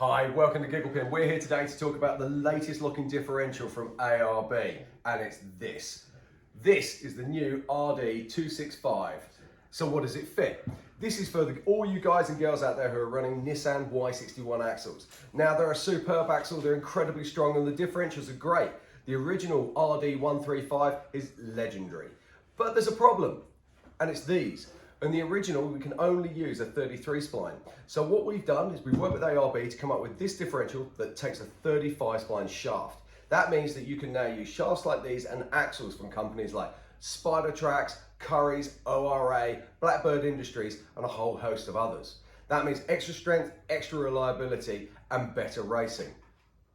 Hi, welcome to Gigglepin. We're here today to talk about the latest looking differential from ARB, and it's this. This is the new RD265. So what does it fit? This is for all you guys and girls out there who are running Nissan Y61 axles. Now they're a superb axle, they're incredibly strong, and the differentials are great. The original RD135 is legendary. But there's a problem, and it's these. In the original, we can only use a 33 spline. So what we've done is we've worked with ARB to come up with this differential that takes a 35 spline shaft. That means that you can now use shafts like these and axles from companies like Spidertrax, Curries, ORA, Blackbird Industries, and a whole host of others. That means extra strength, extra reliability, and better racing.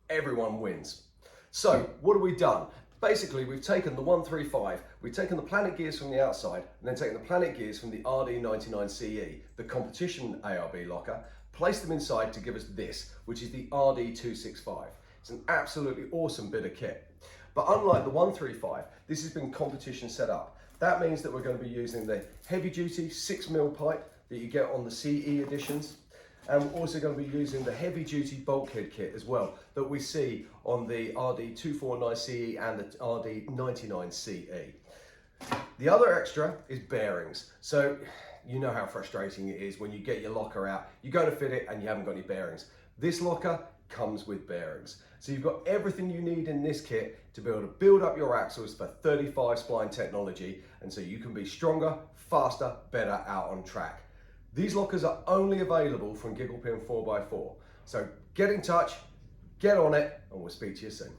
Everyone wins. So what have we done? Basically, we've taken the 135, we've taken the Planet gears from the outside, and then taken the Planet gears from the RD99CE, the competition ARB locker, placed them inside to give us this, which is the RD265. It's an absolutely awesome bit of kit. But unlike the 135, this has been competition set up. That means that we're going to be using the heavy-duty 6mm pipe that you get on the CE editions. And we're also going to be using the heavy-duty bulkhead kit as well that we see on the RD265CE and the RD99CE. The other extra is bearings. So you know how frustrating it is when you get your locker out, you go to fit it and you haven't got any bearings. This locker comes with bearings. So you've got everything you need in this kit to be able to build up your axles for 35 spline technology, and so you can be stronger, faster, better out on track. These lockers are only available from Gigglepin 4x4. So get in touch, get on it, and we'll speak to you soon.